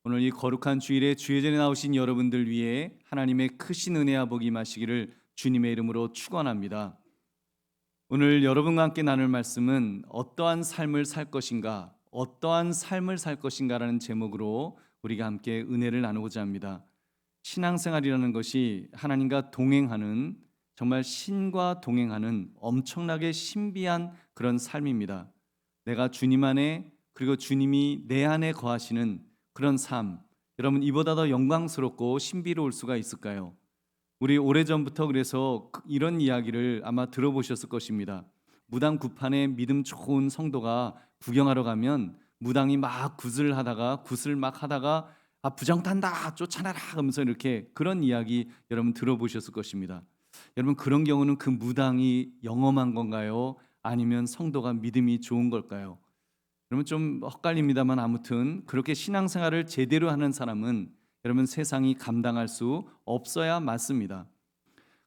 오늘 이 거룩한 주일에 주의 전에 나오신 여러분들 위해 하나님의 크신 은혜와 복이 임하시기를 주님의 이름으로 축원합니다. 오늘 여러분과 함께 나눌 말씀은 어떠한 삶을 살 것인가, 어떠한 삶을 살 것인가라는 제목으로 우리가 함께 은혜를 나누고자 합니다. 신앙생활이라는 것이 하나님과 동행하는, 정말 신과 동행하는 엄청나게 신비한 그런 삶입니다. 내가 주님 안에, 그리고 주님이 내 안에 거하시는 그런 삶, 여러분 이보다 더 영광스럽고 신비로울 수가 있을까요? 우리 오래전부터 그래서 이런 이야기를 아마 들어보셨을 것입니다. 무당 구판에 믿음 좋은 성도가 구경하러 가면 무당이 막 굿을 막 하다가 부정탄다 쫓아내라 하면서 이렇게 그런 이야기 여러분 들어보셨을 것입니다. 여러분 그런 경우는 그 무당이 영험한 건가요? 아니면 성도가 믿음이 좋은 걸까요? 여러분 좀 헛갈립니다만 아무튼 그렇게 신앙생활을 제대로 하는 사람은 여러분 세상이 감당할 수 없어야 맞습니다.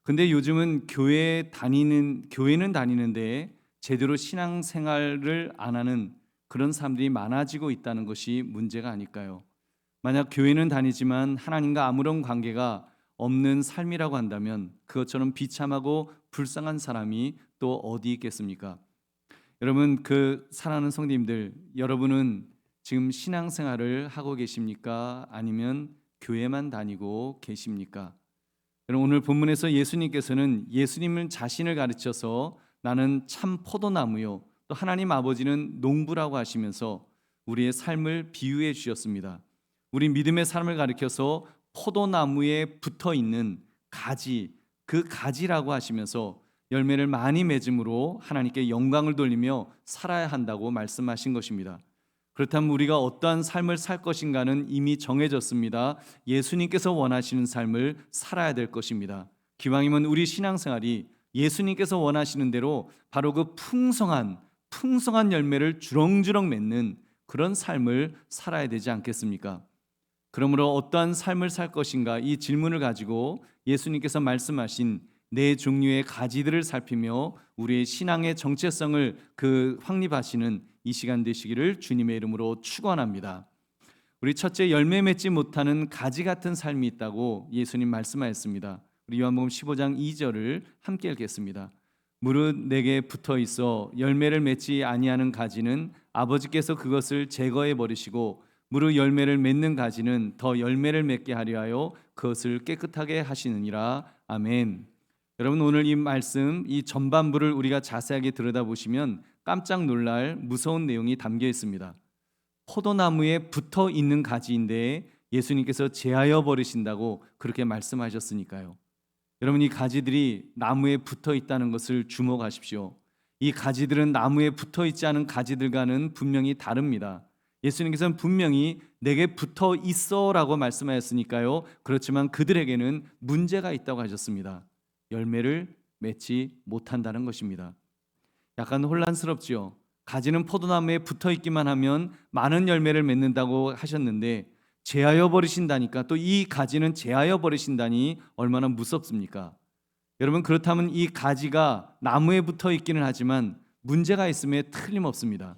근데 요즘은 교회는 다니는데 제대로 신앙생활을 안 하는 그런 사람들이 많아지고 있다는 것이 문제가 아닐까요? 만약 교회는 다니지만 하나님과 아무런 관계가 없는 삶이라고 한다면 그것처럼 비참하고 불쌍한 사람이 또 어디 있겠습니까? 여러분 사랑하는 성도님들, 여러분은 지금 신앙생활을 하고 계십니까? 아니면 교회만 다니고 계십니까? 여러분 오늘 본문에서 예수님께서는 예수님을 자신을 가르쳐서 나는 참 포도나무요 또 하나님 아버지는 농부라고 하시면서 우리의 삶을 비유해 주셨습니다. 우리 믿음의 삶을 가리켜서 포도나무에 붙어 있는 가지, 그 가지라고 하시면서 열매를 많이 맺음으로 하나님께 영광을 돌리며 살아야 한다고 말씀하신 것입니다. 그렇다면 우리가 어떠한 삶을 살 것인가는 이미 정해졌습니다. 예수님께서 원하시는 삶을 살아야 될 것입니다. 기왕이면 우리 신앙생활이 예수님께서 원하시는 대로 바로 그 풍성한 열매를 주렁주렁 맺는 그런 삶을 살아야 되지 않겠습니까? 그러므로 어떠한 삶을 살 것인가 이 질문을 가지고 예수님께서 말씀하신 네 종류의 가지들을 살피며 우리의 신앙의 정체성을 확립하시는 이 시간 되시기를 주님의 이름으로 축원합니다. 우리 첫째, 열매 맺지 못하는 가지 같은 삶이 있다고 예수님 말씀하셨습니다. 우리 요한복음 15장 2절을 함께 읽겠습니다. 무릇 내게 붙어 있어 열매를 맺지 아니하는 가지는 아버지께서 그것을 제거해 버리시고 무릇 열매를 맺는 가지는 더 열매를 맺게 하려 하여 그것을 깨끗하게 하시느니라. 아멘. 여러분 오늘 이 말씀, 이 전반부를 우리가 자세하게 들여다보시면 깜짝 놀랄 무서운 내용이 담겨 있습니다. 포도나무에 붙어 있는 가지인데 예수님께서 제하여 버리신다고 그렇게 말씀하셨으니까요. 여러분 이 가지들이 나무에 붙어 있다는 것을 주목하십시오. 이 가지들은 나무에 붙어 있지 않은 가지들과는 분명히 다릅니다. 예수님께서는 분명히 내게 붙어 있어라고 말씀하셨으니까요. 그렇지만 그들에게는 문제가 있다고 하셨습니다. 열매를 맺지 못한다는 것입니다. 약간 혼란스럽지요. 가지는 포도나무에 붙어 있기만 하면 많은 열매를 맺는다고 하셨는데 제하여 버리신다니까, 또 이 가지는 제하여 버리신다니 얼마나 무섭습니까? 여러분 그렇다면 이 가지가 나무에 붙어 있기는 하지만 문제가 있음에 틀림없습니다.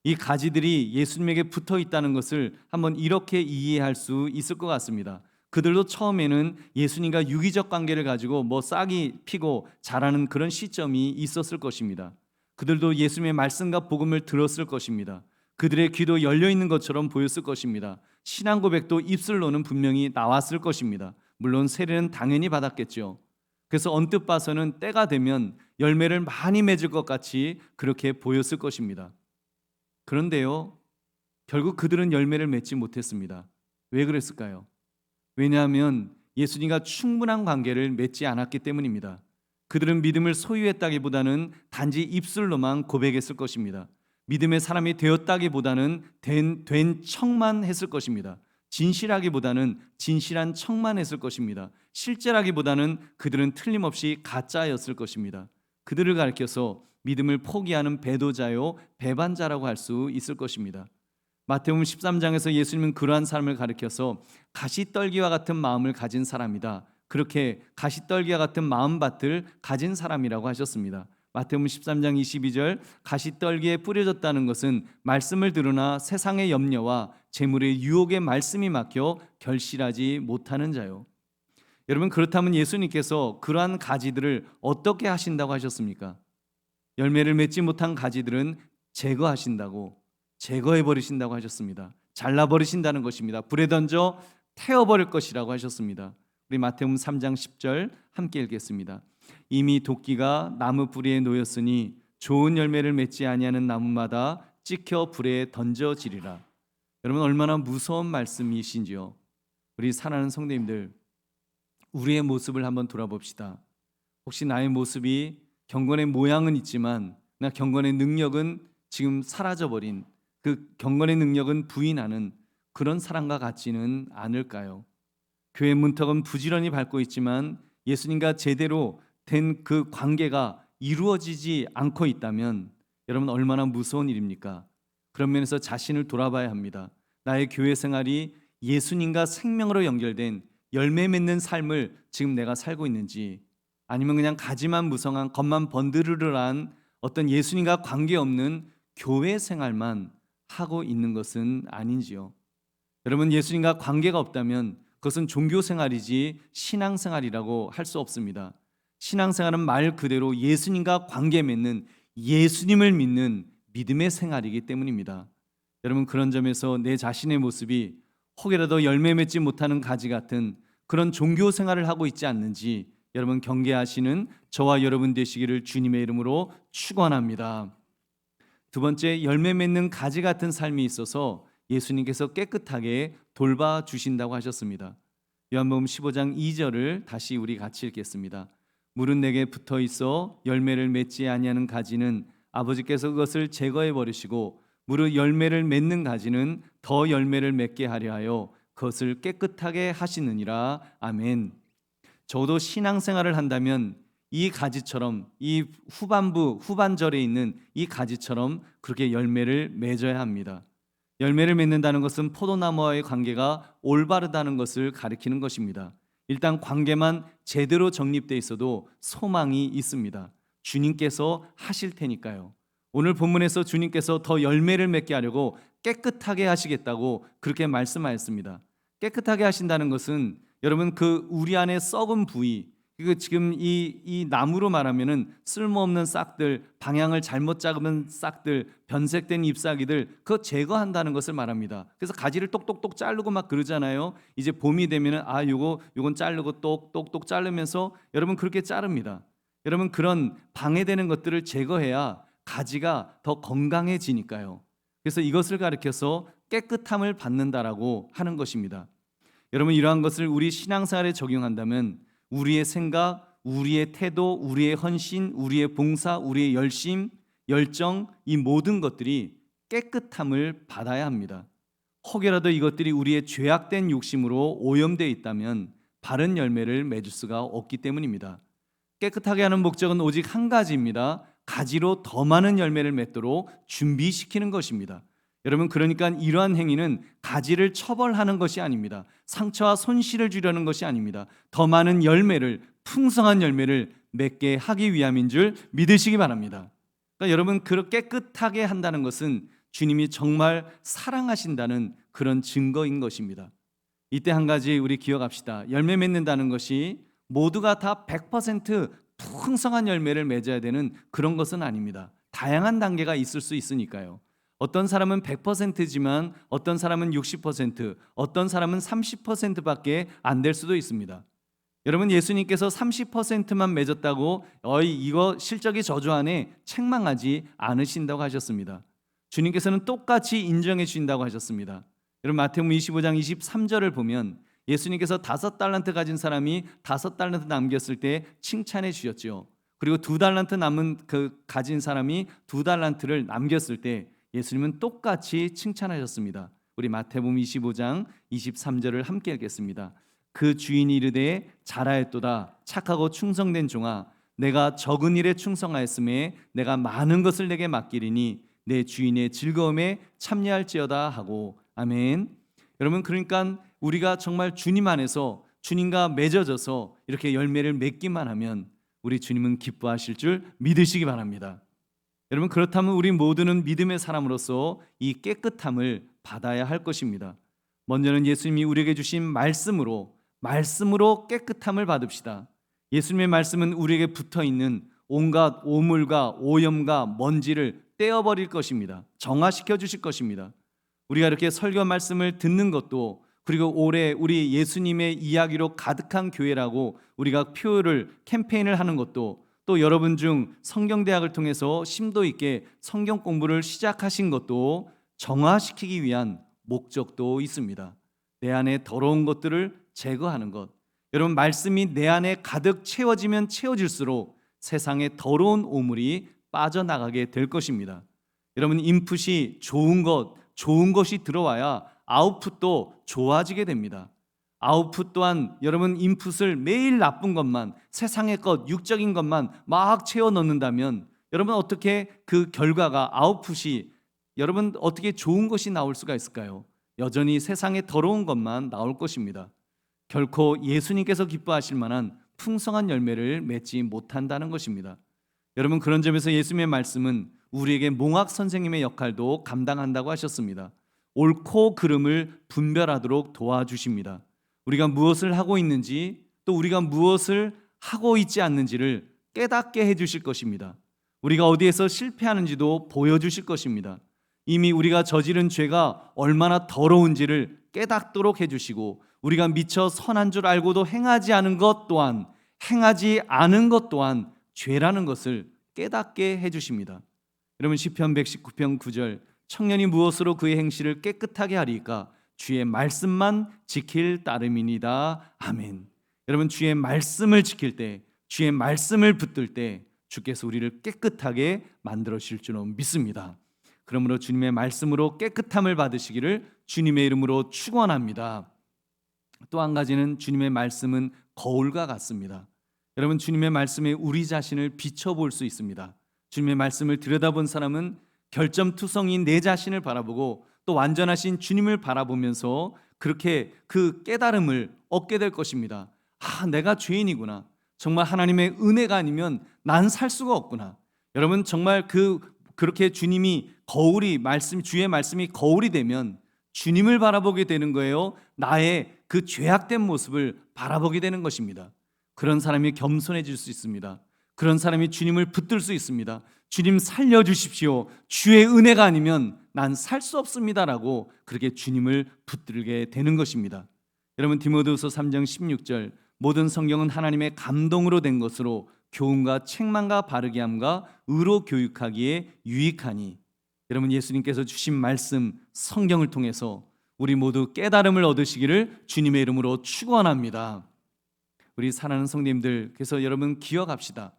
이 가지들이 예수님에게 붙어 있다는 것을 한번 이렇게 이해할 수 있을 것 같습니다. 그들도 처음에는 예수님과 유기적 관계를 가지고 싹이 피고 자라는 그런 시점이 있었을 것입니다. 그들도 예수님의 말씀과 복음을 들었을 것입니다. 그들의 귀도 열려 있는 것처럼 보였을 것입니다. 신앙 고백도 입술로는 분명히 나왔을 것입니다. 물론 세례는 당연히 받았겠죠. 그래서 언뜻 봐서는 때가 되면 열매를 많이 맺을 것 같이 그렇게 보였을 것입니다. 그런데요, 결국 그들은 열매를 맺지 못했습니다. 왜 그랬을까요? 왜냐하면 예수님과 충분한 관계를 맺지 않았기 때문입니다. 그들은 믿음을 소유했다기보다는 단지 입술로만 고백했을 것입니다. 믿음의 사람이 되었다기보다는 된 척만 했을 것입니다. 진실하기보다는 진실한 척만 했을 것입니다. 실제라기보다는 그들은 틀림없이 가짜였을 것입니다. 그들을 가리켜서 믿음을 포기하는 배도자요 배반자라고 할 수 있을 것입니다. 마태복음 13장에서 예수님은 그러한 사람을 가리켜서 가시떨기와 같은 마음을 가진 사람이다, 그렇게 가시떨기와 같은 마음밭을 가진 사람이라고 하셨습니다. 마태복음 13장 22절, 가시떨기에 뿌려졌다는 것은 말씀을 들으나 세상의 염려와 재물의 유혹에 말씀이 막혀 결실하지 못하는 자요. 여러분, 그렇다면 예수님께서 그러한 가지들을 어떻게 하신다고 하셨습니까? 열매를 맺지 못한 가지들은 제거하신다고, 제거해 버리신다고 하셨습니다. 잘라 버리신다는 것입니다. 불에 던져 태워 버릴 것이라고 하셨습니다. 우리 마태복음 3장 10절 함께 읽겠습니다. 이미 도끼가 나무 뿌리에 놓였으니 좋은 열매를 맺지 아니하는 나무마다 찍혀 불에 던져지리라. 여러분, 얼마나 무서운 말씀이신지요. 우리 사랑하는 성도님들, 우리의 모습을 한번 돌아봅시다. 혹시 나의 모습이 경건의 모양은 있지만 나 경건의 능력은 지금 사라져버린, 그 경건의 능력은 부인하는 그런 사람과 같지는 않을까요? 교회 문턱은 부지런히 밟고 있지만 예수님과 제대로 된 그 관계가 이루어지지 않고 있다면 여러분, 얼마나 무서운 일입니까? 그런 면에서 자신을 돌아봐야 합니다. 나의 교회 생활이 예수님과 생명으로 연결된 열매 맺는 삶을 지금 내가 살고 있는지, 아니면 그냥 가지만 무성한 겉만 번드르르한 어떤 예수님과 관계없는 교회 생활만 하고 있는 것은 아닌지요. 여러분, 예수님과 관계가 없다면 그것은 종교 생활이지 신앙 생활이라고 할 수 없습니다. 신앙 생활은 말 그대로 예수님과 관계 맺는, 예수님을 믿는 믿음의 생활이기 때문입니다. 여러분, 그런 점에서 내 자신의 모습이 혹이라도 열매 맺지 못하는 가지 같은 그런 종교 생활을 하고 있지 않는지 여러분 경계하시는 저와 여러분 되시기를 주님의 이름으로 축원합니다. 두 번째, 열매 맺는 가지 같은 삶이 있어서 예수님께서 깨끗하게 돌봐주신다고 하셨습니다. 요한복음 15장 2절을 다시 우리 같이 읽겠습니다. 물은 내게 붙어 있어 열매를 맺지 아니하는 가지는 아버지께서 그것을 제거해 버리시고 무릇 열매를 맺는 가지는 더 열매를 맺게 하려 하여 그것을 깨끗하게 하시느니라. 아멘. 저도 신앙생활을 한다면 이 가지처럼, 이 후반절에 있는 이 가지처럼 그렇게 열매를 맺어야 합니다. 열매를 맺는다는 것은 포도나무와의 관계가 올바르다는 것을 가리키는 것입니다. 일단 관계만 제대로 정립되어 있어도 소망이 있습니다. 주님께서 하실 테니까요. 오늘 본문에서 주님께서 더 열매를 맺게 하려고 깨끗하게 하시겠다고 그렇게 말씀하였습니다. 깨끗하게 하신다는 것은 여러분, 그 우리 안에 썩은 부위, 그 지금 이 나무로 말하면은 쓸모없는 싹들, 방향을 잘못 잡은 싹들, 변색된 잎사귀들, 그거 제거한다는 것을 말합니다. 그래서 가지를 똑똑똑 자르고 막 그러잖아요. 이제 봄이 되면은 요건 자르고 똑똑똑 자르면서 여러분 그렇게 자릅니다. 여러분, 그런 방해되는 것들을 제거해야 가지가 더 건강해지니까요. 그래서 이것을 가리켜서 깨끗함을 받는다라고 하는 것입니다. 여러분, 이러한 것을 우리 신앙생활에 적용한다면 우리의 생각, 우리의 태도, 우리의 헌신, 우리의 봉사, 우리의 열심, 열정, 이 모든 것들이 깨끗함을 받아야 합니다. 혹여라도 이것들이 우리의 죄악된 욕심으로 오염되어 있다면 바른 열매를 맺을 수가 없기 때문입니다. 깨끗하게 하는 목적은 오직 한 가지입니다. 가지로 더 많은 열매를 맺도록 준비시키는 것입니다. 여러분, 그러니까 이러한 행위는 가지를 처벌하는 것이 아닙니다. 상처와 손실을 주려는 것이 아닙니다. 더 많은 열매를, 풍성한 열매를 맺게 하기 위함인 줄 믿으시기 바랍니다. 그러니까 여러분, 그렇게 깨끗하게 한다는 것은 주님이 정말 사랑하신다는 그런 증거인 것입니다. 이때 한 가지 우리 기억합시다. 열매 맺는다는 것이 모두가 다 100% 풍성한 열매를 맺어야 되는 그런 것은 아닙니다. 다양한 단계가 있을 수 있으니까요. 어떤 사람은 100%지만 어떤 사람은 60%, 어떤 사람은 30%밖에 안 될 수도 있습니다. 여러분, 예수님께서 30%만 맺었다고 이거 실적이 저조하네 책망하지 않으신다고 하셨습니다. 주님께서는 똑같이 인정해 주신다고 하셨습니다. 여러분, 마태복음 25장 23절을 보면 예수님께서 5달란트 가진 사람이 5달란트 남겼을 때 칭찬해 주셨죠. 그리고 2달란트 남은 가진 사람이 2달란트를 남겼을 때 예수님은 똑같이 칭찬하셨습니다. 우리 마태복음 25장 23절을 함께 읽겠습니다. 그 주인이 이르되 잘하였도다 착하고 충성된 종아, 내가 적은 일에 충성하였음에 내가 많은 것을 내게 맡기리니 내 주인의 즐거움에 참여할지어다 하고. 아멘. 여러분, 그러니까 우리가 정말 주님 안에서 주님과 맺어져서 이렇게 열매를 맺기만 하면 우리 주님은 기뻐하실 줄 믿으시기 바랍니다. 여러분, 그렇다면 우리 모두는 믿음의 사람으로서 이 깨끗함을 받아야 할 것입니다. 먼저는 예수님이 우리에게 주신 말씀으로 깨끗함을 받읍시다. 예수님의 말씀은 우리에게 붙어 있는 온갖 오물과 오염과 먼지를 떼어버릴 것입니다. 정화시켜 주실 것입니다. 우리가 이렇게 설교 말씀을 듣는 것도, 그리고 올해 우리 예수님의 이야기로 가득한 교회라고 우리가 표를 캠페인을 하는 것도, 또 여러분 중 성경대학을 통해서 심도 있게 성경 공부를 시작하신 것도 정화시키기 위한 목적도 있습니다. 내 안에 더러운 것들을 제거하는 것. 여러분, 말씀이 내 안에 가득 채워지면 채워질수록 세상에 더러운 오물이 빠져나가게 될 것입니다. 여러분, 인풋이 좋은 것이 들어와야 아웃풋도 좋아지게 됩니다. 아웃풋 또한 여러분 인풋을 매일 나쁜 것만, 세상의 것, 육적인 것만 막 채워 넣는다면 여러분 어떻게 그 결과가, 아웃풋이 여러분 어떻게 좋은 것이 나올 수가 있을까요? 여전히 세상에 더러운 것만 나올 것입니다. 결코 예수님께서 기뻐하실 만한 풍성한 열매를 맺지 못한다는 것입니다. 여러분, 그런 점에서 예수님의 말씀은 우리에게 몽학 선생님의 역할도 감당한다고 하셨습니다. 옳고 그름을 분별하도록 도와주십니다. 우리가 무엇을 하고 있는지, 또 우리가 무엇을 하고 있지 않는지를 깨닫게 해주실 것입니다. 우리가 어디에서 실패하는지도 보여주실 것입니다. 이미 우리가 저지른 죄가 얼마나 더러운지를 깨닫도록 해주시고, 우리가 미처 선한 줄 알고도 행하지 않은 것 또한, 죄라는 것을 깨닫게 해주십니다. 여러분, 시편 119편 9절, 청년이 무엇으로 그의 행실을 깨끗하게 하리까? 주의 말씀만 지킬 따름이니이다. 아멘. 여러분, 주의 말씀을 지킬 때, 주의 말씀을 붙들 때 주께서 우리를 깨끗하게 만들어 주실 줄 믿습니다. 그러므로 주님의 말씀으로 깨끗함을 받으시기를 주님의 이름으로 축원합니다. 또 한 가지는 주님의 말씀은 거울과 같습니다. 여러분, 주님의 말씀에 우리 자신을 비춰볼 수 있습니다. 주님의 말씀을 들여다본 사람은 결점투성인 내 자신을 바라보고 또 완전하신 주님을 바라보면서 그렇게 그 깨달음을 얻게 될 것입니다. 내가 죄인이구나. 정말 하나님의 은혜가 아니면 난 살 수가 없구나. 여러분, 정말 그렇게 주님이 주의 말씀이 거울이 되면 주님을 바라보게 되는 거예요. 나의 그 죄악된 모습을 바라보게 되는 것입니다. 그런 사람이 겸손해질 수 있습니다. 그런 사람이 주님을 붙들 수 있습니다. 주님 살려주십시오. 주의 은혜가 아니면 난 살 수 없습니다라고 그렇게 주님을 붙들게 되는 것입니다. 여러분, 디모데후서 3장 16절, 모든 성경은 하나님의 감동으로 된 것으로 교훈과 책망과 바르게 함과 의로 교육하기에 유익하니. 여러분, 예수님께서 주신 말씀 성경을 통해서 우리 모두 깨달음을 얻으시기를 주님의 이름으로 축원합니다. 우리 사랑하는 성도님들, 그래서 여러분 기억합시다.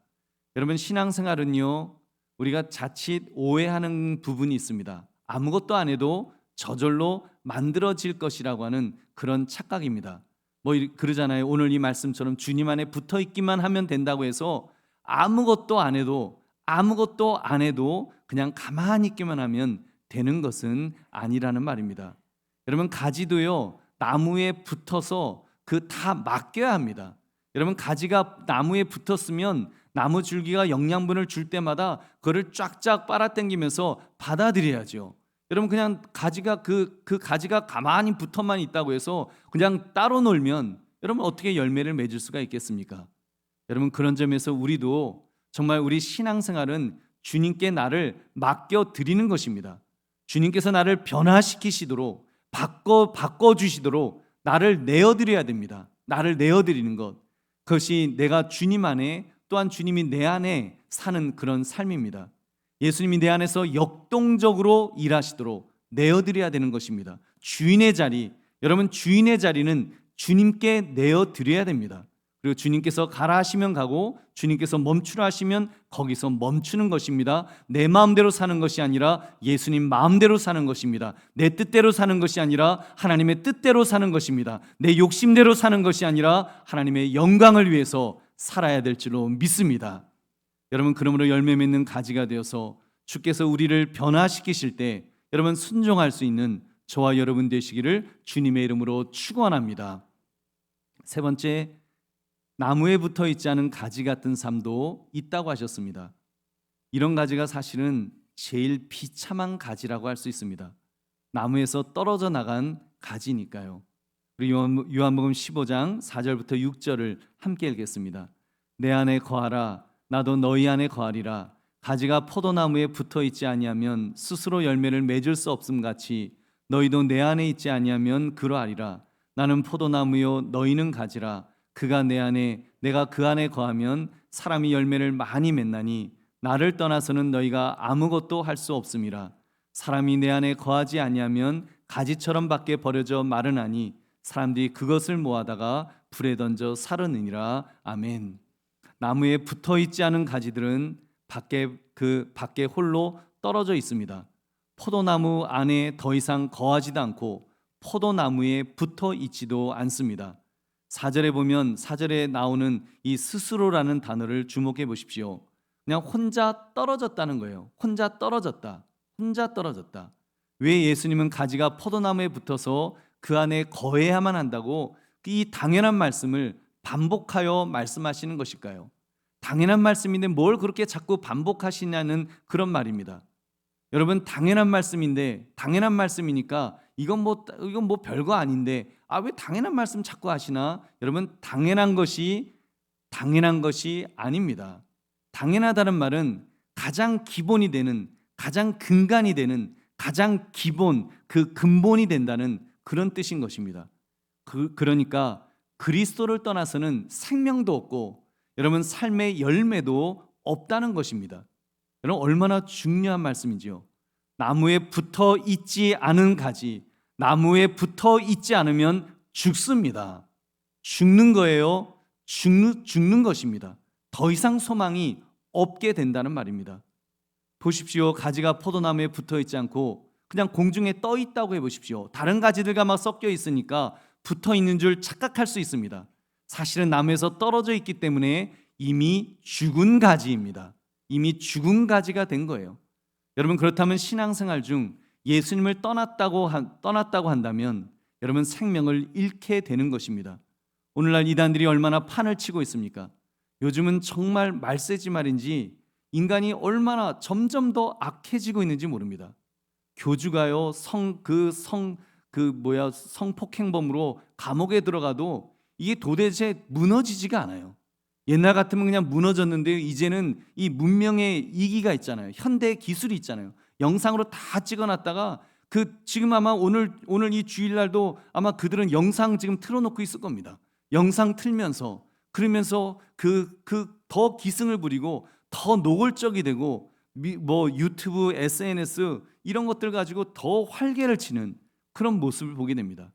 여러분, 신앙생활은요, 우리가 자칫 오해하는 부분이 있습니다. 아무것도 안 해도 저절로 만들어질 것이라고 하는 그런 착각입니다. 그러잖아요. 오늘 이 말씀처럼 주님 안에 붙어 있기만 하면 된다고 해서 아무것도 안 해도 그냥 가만히 있기만 하면 되는 것은 아니라는 말입니다. 여러분, 가지도요, 나무에 붙어서 다 맡겨야 합니다. 여러분, 가지가 나무에 붙었으면 나무 줄기가 영양분을 줄 때마다 그거를 쫙쫙 빨아당기면서 받아들여야죠. 여러분, 그냥 가지가 그 가지가 가만히 붙어만 있다고 해서 그냥 따로 놀면 여러분 어떻게 열매를 맺을 수가 있겠습니까? 여러분, 그런 점에서 우리도 정말 우리 신앙생활은 주님께 나를 맡겨 드리는 것입니다. 주님께서 나를 변화시키시도록 바꿔주시도록 나를 내어드려야 됩니다. 나를 내어드리는 것, 그것이 내가 주님 안에, 또한 주님이 내 안에 사는 그런 삶입니다. 예수님이 내 안에서 역동적으로 일하시도록 내어드려야 되는 것입니다. 주인의 자리는 주님께 내어드려야 됩니다. 그리고 주님께서 가라 하시면 가고, 주님께서 멈추라 하시면 거기서 멈추는 것입니다. 내 마음대로 사는 것이 아니라 예수님 마음대로 사는 것입니다. 내 뜻대로 사는 것이 아니라 하나님의 뜻대로 사는 것입니다. 내 욕심대로 사는 것이 아니라 하나님의 영광을 위해서 살아야 될 줄로 믿습니다. 여러분, 그러므로 열매 맺는 가지가 되어서 주께서 우리를 변화시키실 때 여러분 순종할 수 있는 저와 여러분 되시기를 주님의 이름으로 축원합니다. 세 번째, 나무에 붙어 있지 않은 가지 같은 삶도 있다고 하셨습니다. 이런 가지가 사실은 제일 비참한 가지라고 할 수 있습니다. 나무에서 떨어져 나간 가지니까요. 우리 요한복음 15장 4절부터 6절을 함께 읽겠습니다. 내 안에 거하라 나도 너희 안에 거하리라. 가지가 포도나무에 붙어 있지 아니하면 스스로 열매를 맺을 수 없음 같이 너희도 내 안에 있지 아니하면 그러하리라. 나는 포도나무요 너희는 가지라. 그가 내 안에 내가 그 안에 거하면 사람이 열매를 많이 맺나니 나를 떠나서는 너희가 아무것도 할 수 없음이라. 사람이 내 안에 거하지 아니하면 가지처럼 밖에 버려져 마르나니 사람들이 그것을 모아다가 불에 던져 사르느니라. 아멘. 나무에 붙어 있지 않은 가지들은 밖에 홀로 떨어져 있습니다. 포도나무 안에 더 이상 거하지도 않고 포도나무에 붙어 있지도 않습니다. 4절에 보면 4절에 나오는 이 스스로라는 단어를 주목해 보십시오. 그냥 혼자 떨어졌다는 거예요. 혼자 떨어졌다. 혼자 떨어졌다. 왜 예수님은 가지가 포도나무에 붙어서 그 안에 거해야만 한다고 이 당연한 말씀을 반복하여 말씀하시는 것일까요? 당연한 말씀인데 뭘 그렇게 자꾸 반복하시냐는 그런 말입니다. 여러분, 당연한 말씀인데 당연한 말씀이니까 이건 뭐 별거 아닌데 왜 당연한 말씀 자꾸 하시나? 여러분, 당연한 것이 아닙니다. 당연하다는 말은 가장 기본이 되는, 가장 근간이 되는, 가장 기본, 그 근본이 된다는 그런 뜻인 것입니다. 그러니까 그리스도를 떠나서는 생명도 없고 여러분 삶의 열매도 없다는 것입니다. 여러분, 얼마나 중요한 말씀이지요. 나무에 붙어 있지 않은 가지, 나무에 붙어 있지 않으면 죽습니다. 죽는 거예요. 죽는 것입니다. 더 이상 소망이 없게 된다는 말입니다. 보십시오. 가지가 포도나무에 붙어 있지 않고 그냥 공중에 떠 있다고 해보십시오. 다른 가지들과 막 섞여 있으니까 붙어 있는 줄 착각할 수 있습니다. 사실은 나무에서 떨어져 있기 때문에 이미 죽은 가지입니다. 이미 죽은 가지가 된 거예요. 여러분, 그렇다면 신앙생활 중 예수님을 떠났다고 한다면 여러분 생명을 잃게 되는 것입니다. 오늘날 이단들이 얼마나 판을 치고 있습니까? 요즘은 정말 말세지 말인지 인간이 얼마나 점점 더 악해지고 있는지 모릅니다. 교주가요 성폭행범으로 감옥에 들어가도 이게 도대체 무너지지가 않아요. 옛날 같으면 그냥 무너졌는데요, 이제는 이 문명의 이기가 있잖아요. 현대 기술이 있잖아요. 영상으로 다 찍어놨다가 지금 아마 오늘 이 주일날도 아마 그들은 영상 지금 틀어놓고 있을 겁니다. 영상 틀면서 그러면서 더 기승을 부리고 더 노골적이 되고 유튜브, SNS 이런 것들 가지고 더 활개를 치는 그런 모습을 보게 됩니다.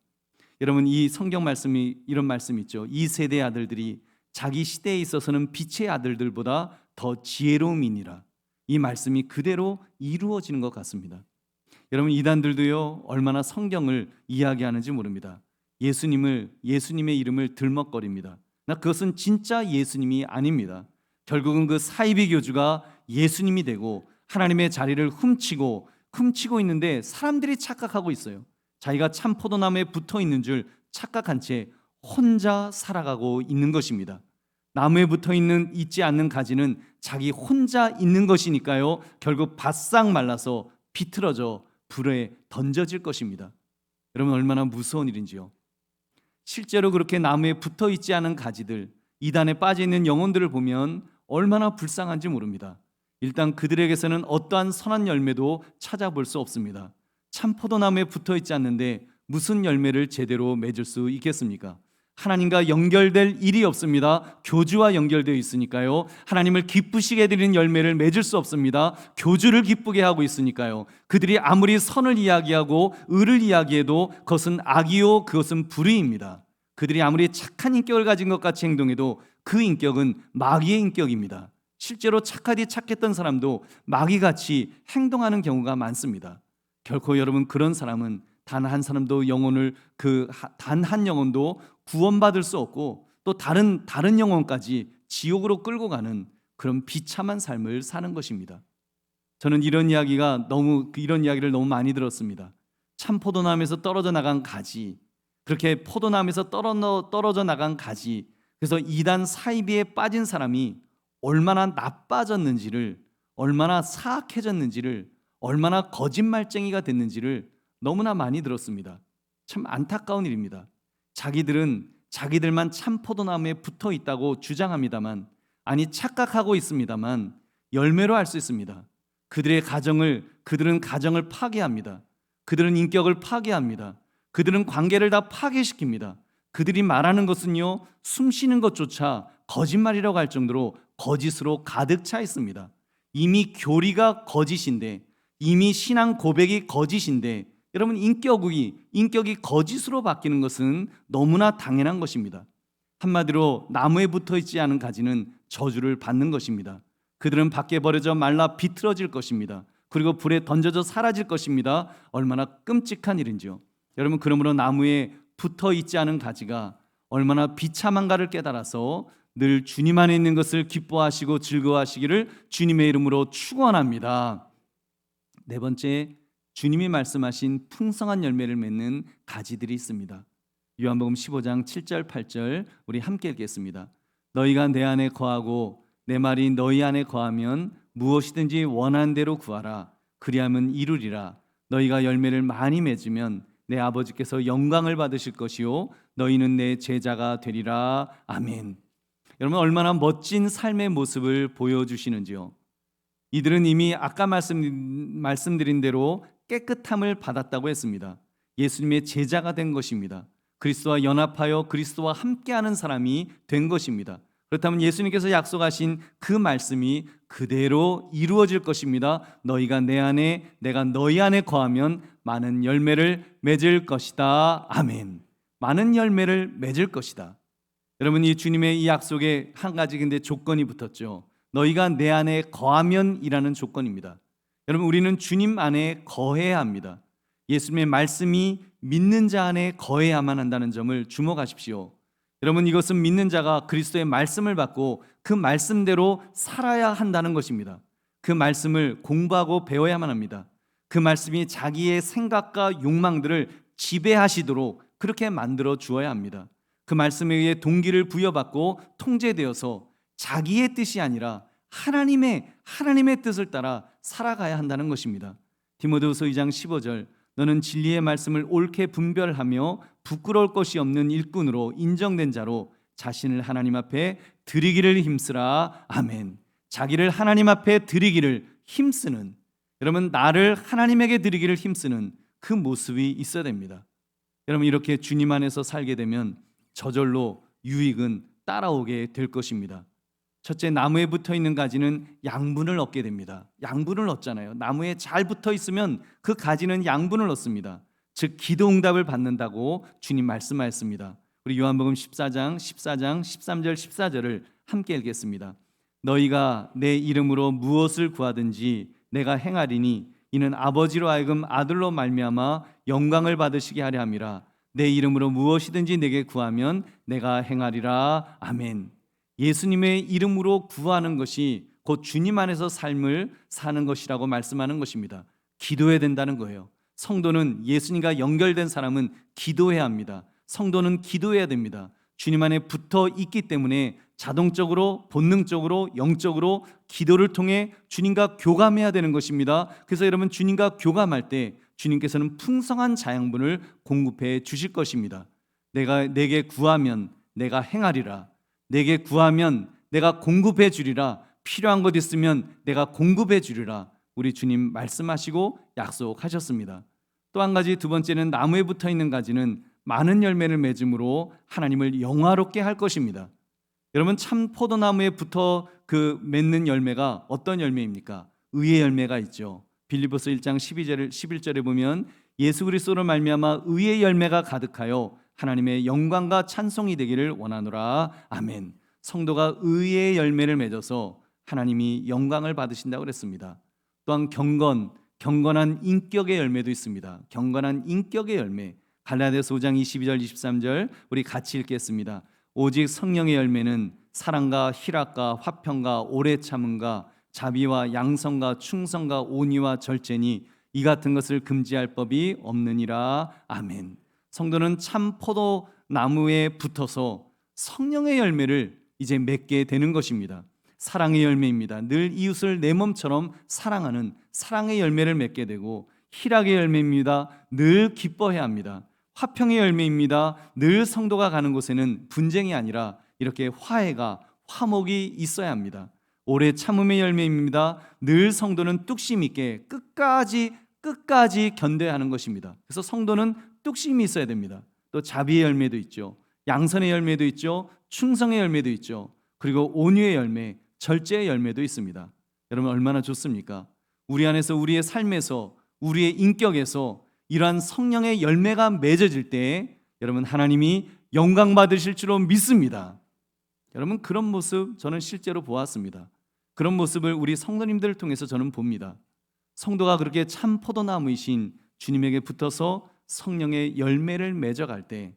여러분, 이 성경 말씀이 이런 말씀이 있죠. 이 세대의 아들들이 자기 시대에 있어서는 빛의 아들들보다 더 지혜로움이니라. 이 말씀이 그대로 이루어지는 것 같습니다. 여러분, 이단들도요 얼마나 성경을 이야기하는지 모릅니다. 예수님의 이름을 들먹거립니다. 그것은 진짜 예수님이 아닙니다. 결국은 그 사이비 교주가 예수님이 되고 하나님의 자리를 훔치고 있는데 사람들이 착각하고 있어요. 자기가 참 포도나무에 붙어 있는 줄 착각한 채 혼자 살아가고 있는 것입니다. 나무에 붙어 있지 않는 가지는 자기 혼자 있는 것이니까요 결국 바싹 말라서 비틀어져 불에 던져질 것입니다. 여러분, 얼마나 무서운 일인지요. 실제로 그렇게 나무에 붙어 있지 않은 가지들, 이단에 빠져 있는 영혼들을 보면 얼마나 불쌍한지 모릅니다. 일단 그들에게서는 어떠한 선한 열매도 찾아볼 수 없습니다. 참 포도나무에 붙어 있지 않는데 무슨 열매를 제대로 맺을 수 있겠습니까? 하나님과 연결될 일이 없습니다. 교주와 연결되어 있으니까요. 하나님을 기쁘시게 드리는 열매를 맺을 수 없습니다. 교주를 기쁘게 하고 있으니까요. 그들이 아무리 선을 이야기하고 의를 이야기해도 그것은 악이요 그것은 불의입니다. 그들이 아무리 착한 인격을 가진 것 같이 행동해도 그 인격은 마귀의 인격입니다. 실제로 착하디 착했던 사람도 마귀같이 행동하는 경우가 많습니다. 결코 여러분, 그런 사람은 단 한 사람도 단 한 영혼도 구원받을 수 없고 또 다른 영혼까지 지옥으로 끌고 가는 그런 비참한 삶을 사는 것입니다. 저는 이런 이야기를 너무 많이 들었습니다. 참 포도나무에서 떨어져 나간 가지, 그렇게 포도나무에서 떨어져 나간 가지, 그래서 이단 사이비에 빠진 사람이 얼마나 나빠졌는지를, 얼마나 사악해졌는지를, 얼마나 거짓말쟁이가 됐는지를 너무나 많이 들었습니다. 참 안타까운 일입니다. 자기들은 자기들만 참 포도나무에 붙어 있다고 주장합니다만, 아니 착각하고 있습니다만 열매로 알 수 있습니다. 그들은 가정을 파괴합니다. 그들은 인격을 파괴합니다. 그들은 관계를 다 파괴시킵니다. 그들이 말하는 것은요, 숨 쉬는 것조차 거짓말이라고 할 정도로 거짓으로 가득 차 있습니다. 이미 교리가 거짓인데, 이미 신앙 고백이 거짓인데, 여러분 인격이 거짓으로 바뀌는 것은 너무나 당연한 것입니다. 한마디로 나무에 붙어 있지 않은 가지는 저주를 받는 것입니다. 그들은 밖에 버려져 말라 비틀어질 것입니다. 그리고 불에 던져져 사라질 것입니다. 얼마나 끔찍한 일인지요. 여러분, 그러므로 나무에 붙어 있지 않은 가지가 얼마나 비참한가를 깨달아서 늘 주님 안에 있는 것을 기뻐하시고 즐거워하시기를 주님의 이름으로 축원합니다. 네 번째, 주님이 말씀하신 풍성한 열매를 맺는 가지들이 있습니다. 요한복음 15장 7절 8절 우리 함께 읽겠습니다. 너희가 내 안에 거하고 내 말이 너희 안에 거하면 무엇이든지 원하는 대로 구하라. 그리하면 이루리라. 너희가 열매를 많이 맺으면 내 아버지께서 영광을 받으실 것이요 너희는 내 제자가 되리라. 아멘. 여러분, 얼마나 멋진 삶의 모습을 보여주시는지요. 이들은 이미 아까 말씀드린 대로 깨끗함을 받았다고 했습니다. 예수님의 제자가 된 것입니다. 그리스도와 연합하여 그리스도와 함께하는 사람이 된 것입니다. 그렇다면 예수님께서 약속하신 그 말씀이 그대로 이루어질 것입니다. 너희가 내 안에, 내가 너희 안에 거하면 많은 열매를 맺을 것이다. 아멘. 많은 열매를 맺을 것이다. 여러분, 이 주님의 이 약속에 한 가지 근데 조건이 붙었죠. 너희가 내 안에 거하면이라는 조건입니다. 여러분, 우리는 주님 안에 거해야 합니다. 예수님의 말씀이 믿는 자 안에 거해야만 한다는 점을 주목하십시오. 여러분, 이것은 믿는 자가 그리스도의 말씀을 받고 그 말씀대로 살아야 한다는 것입니다. 그 말씀을 공부하고 배워야만 합니다. 그 말씀이 자기의 생각과 욕망들을 지배하시도록 그렇게 만들어 주어야 합니다. 그 말씀에 의해 동기를 부여받고 통제되어서 자기의 뜻이 아니라 하나님의 뜻을 따라 살아가야 한다는 것입니다. 디모데후서 2장 15절 너는 진리의 말씀을 옳게 분별하며 부끄러울 것이 없는 일꾼으로 인정된 자로 자신을 하나님 앞에 드리기를 힘쓰라. 아멘. 자기를 하나님 앞에 드리기를 힘쓰는, 여러분, 나를 하나님에게 드리기를 힘쓰는 그 모습이 있어야 됩니다. 여러분, 이렇게 주님 안에서 살게 되면 저절로 유익은 따라오게 될 것입니다. 첫째, 나무에 붙어 있는 가지는 양분을 얻게 됩니다. 양분을 얻잖아요. 나무에 잘 붙어 있으면 그 가지는 양분을 얻습니다. 즉 기도 응답을 받는다고 주님 말씀하셨습니다. 우리 요한복음 14장 13절 14절을 함께 읽겠습니다. 너희가 내 이름으로 무엇을 구하든지 내가 행하리니 이는 아버지로 하여금 아들로 말미암아 영광을 받으시게 하려 함이라. 내 이름으로 무엇이든지 내게 구하면 내가 행하리라. 아멘. 예수님의 이름으로 구하는 것이 곧 주님 안에서 삶을 사는 것이라고 말씀하는 것입니다. 기도해야 된다는 거예요. 성도는, 예수님과 연결된 사람은 기도해야 합니다. 성도는 기도해야 됩니다. 주님 안에 붙어 있기 때문에 자동적으로, 본능적으로, 영적으로 기도를 통해 주님과 교감해야 되는 것입니다. 그래서 여러분, 주님과 교감할 때 주님께서는 풍성한 자양분을 공급해 주실 것입니다. 내게 구하면 내가 행하리라. 내게 구하면 내가 공급해 주리라. 필요한 것 있으면 내가 공급해 주리라. 우리 주님 말씀하시고 약속하셨습니다. 또 한 가지, 두 번째는 나무에 붙어 있는 가지는 많은 열매를 맺음으로 하나님을 영화롭게 할 것입니다. 여러분, 참 포도나무에 붙어 맺는 열매가 어떤 열매입니까? 의의 열매가 있죠. 빌립보서 1장 11절에 보면 예수 그리스도로 말미암아 의의 열매가 가득하여 하나님의 영광과 찬송이 되기를 원하노라. 아멘. 성도가 의의 열매를 맺어서 하나님이 영광을 받으신다고 그랬습니다. 또한 경건한 인격의 열매도 있습니다. 경건한 인격의 열매. 갈라디아서 5장 22절 23절 우리 같이 읽겠습니다. 오직 성령의 열매는 사랑과 희락과 화평과 오래 참음과 자비와 양성과 충성과 온유와 절제니 이 같은 것을 금지할 법이 없느니라. 아멘. 성도는 참 포도나무에 붙어서 성령의 열매를 이제 맺게 되는 것입니다. 사랑의 열매입니다. 늘 이웃을 내 몸처럼 사랑하는 사랑의 열매를 맺게 되고, 희락의 열매입니다. 늘 기뻐해야 합니다. 화평의 열매입니다. 늘 성도가 가는 곳에는 분쟁이 아니라 이렇게 화해가 화목이 있어야 합니다. 오래 참음의 열매입니다. 늘 성도는 뚝심 있게 끝까지 견뎌야 하는 것입니다. 그래서 성도는 뚝심이 있어야 됩니다. 또 자비의 열매도 있죠. 양선의 열매도 있죠. 충성의 열매도 있죠. 그리고 온유의 열매, 절제의 열매도 있습니다. 여러분 얼마나 좋습니까? 우리 안에서, 우리의 삶에서, 우리의 인격에서 이러한 성령의 열매가 맺어질 때 여러분 하나님이 영광 받으실 줄로 믿습니다. 여러분 그런 모습 저는 실제로 보았습니다. 그런 모습을 우리 성도님들을 통해서 저는 봅니다. 성도가 그렇게 참 포도나무이신 주님에게 붙어서 성령의 열매를 맺어갈 때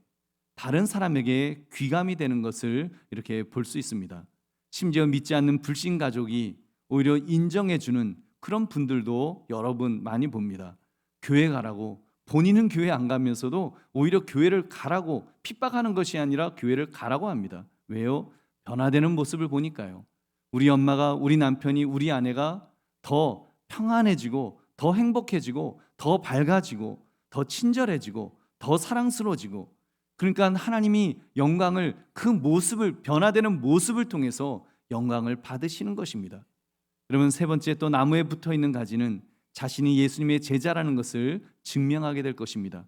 다른 사람에게 귀감이 되는 것을 이렇게 볼 수 있습니다. 심지어 믿지 않는 불신 가족이 오히려 인정해주는 그런 분들도 여러분 많이 봅니다. 교회 가라고, 본인은 교회 안 가면서도 오히려 교회를 가라고, 핍박하는 것이 아니라 교회를 가라고 합니다. 왜요? 변화되는 모습을 보니까요. 우리 엄마가, 우리 남편이, 우리 아내가 더 평안해지고 더 행복해지고 더 밝아지고 더 친절해지고 더 사랑스러워지고, 그러니까 하나님이 영광을, 그 모습을, 변화되는 모습을 통해서 영광을 받으시는 것입니다. 여러분 세 번째, 또 나무에 붙어있는 가지는 자신이 예수님의 제자라는 것을 증명하게 될 것입니다.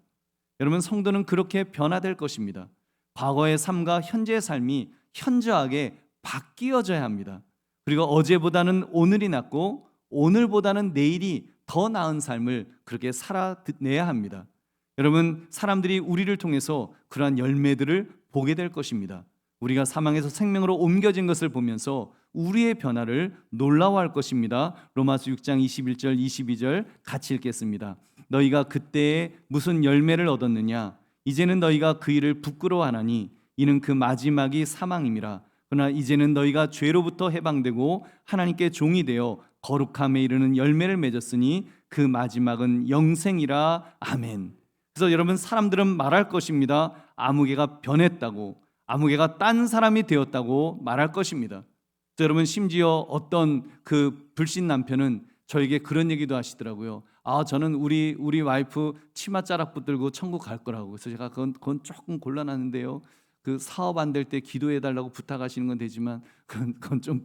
여러분 성도는 그렇게 변화될 것입니다. 과거의 삶과 현재의 삶이 현저하게 바뀌어져야 합니다. 그리고 어제보다는 오늘이 낫고 오늘보다는 내일이 더 나은 삶을 그렇게 살아내야 합니다. 여러분 사람들이 우리를 통해서 그러한 열매들을 보게 될 것입니다. 우리가 사망에서 생명으로 옮겨진 것을 보면서 우리의 변화를 놀라워할 것입니다. 로마서 6장 21절 22절 같이 읽겠습니다. 너희가 그때에 무슨 열매를 얻었느냐? 이제는 너희가 그 일을 부끄러워하나니 이는 그 마지막이 사망임이라. 그러나 이제는 너희가 죄로부터 해방되고 하나님께 종이 되어 거룩함에 이르는 열매를 맺었으니 그 마지막은 영생이라. 아멘. 그래서 여러분 사람들은 말할 것입니다. 아무개가 변했다고, 아무개가 딴 사람이 되었다고 말할 것입니다. 여러분 심지어 어떤 그 불신 남편은 저에게 그런 얘기도 하시더라고요. 저는 우리 와이프 치마 자락 붙들고 천국 갈 거라고. 그래서 제가 그건 조금 곤란한데요. 그 사업 안 될 때 기도해 달라고 부탁하시는 건 되지만 그건 좀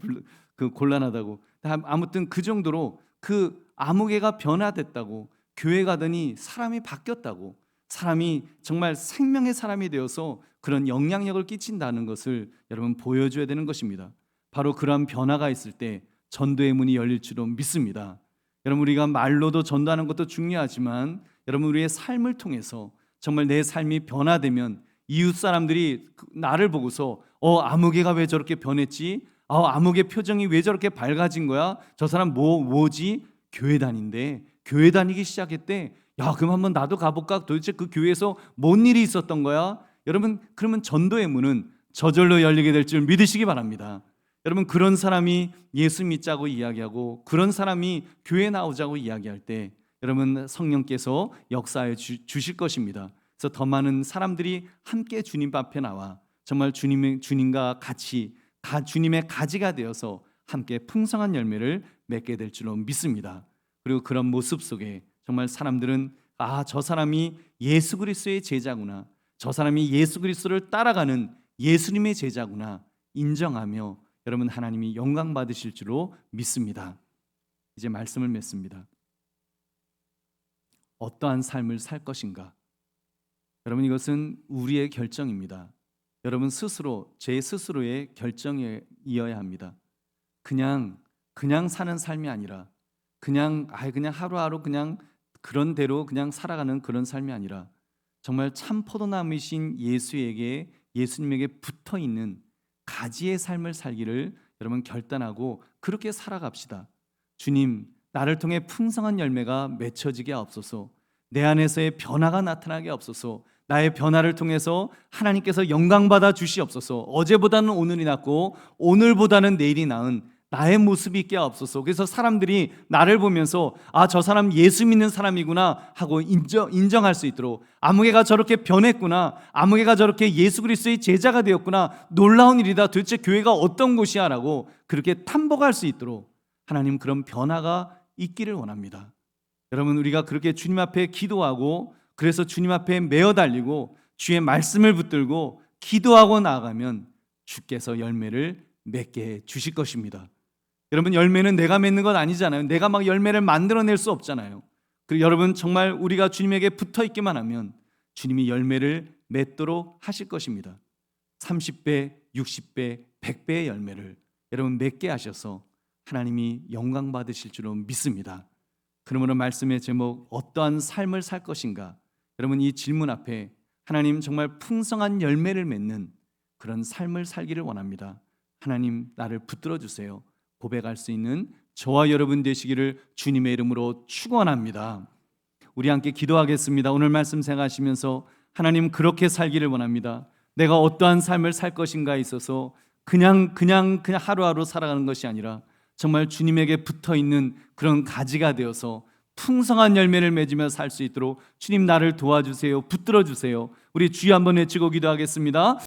곤란하다고. 아무튼 그 정도로 그 아무개가 변화됐다고, 교회 가더니 사람이 바뀌었다고, 사람이 정말 생명의 사람이 되어서 그런 영향력을 끼친다는 것을 여러분 보여줘야 되는 것입니다. 바로 그러한 변화가 있을 때 전도의 문이 열릴 줄로 믿습니다. 여러분 우리가 말로도 전도하는 것도 중요하지만 여러분 우리의 삶을 통해서 정말 내 삶이 변화되면 이웃 사람들이 나를 보고서 아무개가 왜 저렇게 변했지? 아무개 표정이 왜 저렇게 밝아진 거야? 저 사람 뭐지? 교회 다닌대. 교회 다니기 시작했대. 야, 그럼 한번 나도 가볼까? 도대체 그 교회에서 뭔 일이 있었던 거야? 여러분 그러면 전도의 문은 저절로 열리게 될 줄 믿으시기 바랍니다. 여러분 그런 사람이 예수 믿자고 이야기하고 그런 사람이 교회 나오자고 이야기할 때 여러분 성령께서 역사해 주실 것입니다. 그래서 더 많은 사람들이 함께 주님 앞에 나와 정말 주님과 같이 주님의 가지가 되어서 함께 풍성한 열매를 맺게 될 줄로 믿습니다. 그리고 그런 모습 속에 정말 사람들은 저 사람이 예수 그리스도의 제자구나, 저 사람이 예수 그리스도를 따라가는 예수님의 제자구나 인정하며 여러분 하나님이 영광 받으실 줄로 믿습니다. 이제 말씀을 맺습니다. 어떠한 삶을 살 것인가? 여러분 이것은 우리의 결정입니다. 여러분 스스로, 제 스스로의 결정이어야 합니다. 그냥 사는 삶이 아니라 그냥 하루하루 그냥 그런 대로 그냥 살아가는 그런 삶이 아니라 정말 참 포도나무이신 예수님에게 붙어 있는 가지의 삶을 살기를 여러분 결단하고 그렇게 살아갑시다. 주님, 나를 통해 풍성한 열매가 맺혀지게 하옵소서. 내 안에서의 변화가 나타나게 하옵소서. 나의 변화를 통해서 하나님께서 영광받아 주시옵소서. 어제보다는 오늘이 낫고 오늘보다는 내일이 나은 나의 모습이 있게 하옵소서. 그래서 사람들이 나를 보면서 저 사람 예수 믿는 사람이구나 하고 인정할 수 있도록, 아무개가 저렇게 변했구나, 아무개가 저렇게 예수 그리스도의 제자가 되었구나, 놀라운 일이다, 도대체 교회가 어떤 곳이야 라고 그렇게 탐복할 수 있도록 하나님 그런 변화가 있기를 원합니다. 여러분, 우리가 그렇게 주님 앞에 기도하고 그래서 주님 앞에 매어 달리고 주의 말씀을 붙들고 기도하고 나아가면 주께서 열매를 맺게 해 주실 것입니다. 여러분, 열매는 내가 맺는 것 아니잖아요. 내가 막 열매를 만들어낼 수 없잖아요. 그리고 여러분, 정말 우리가 주님에게 붙어 있기만 하면 주님이 열매를 맺도록 하실 것입니다. 30배, 60배, 100배의 열매를 여러분 맺게 하셔서 하나님이 영광 받으실 줄로 믿습니다. 그러므로 말씀의 제목, 어떠한 삶을 살 것인가? 여러분, 이 질문 앞에 하나님, 정말 풍성한 열매를 맺는 그런 삶을 살기를 원합니다. 하나님, 나를 붙들어 주세요. 고백할 수 있는 저와 여러분 되시기를 주님의 이름으로 축원합니다. 우리 함께 기도하겠습니다. 오늘 말씀 생각하시면서 하나님, 그렇게 살기를 원합니다. 내가 어떠한 삶을 살 것인가에 있어서 그냥 하루하루 살아가는 것이 아니라 정말 주님에게 붙어 있는 그런 가지가 되어서 풍성한 열매를 맺으며 살 수 있도록 주님, 나를 도와주세요. 붙들어 주세요. 우리 주여 한번 외치고 기도하겠습니다.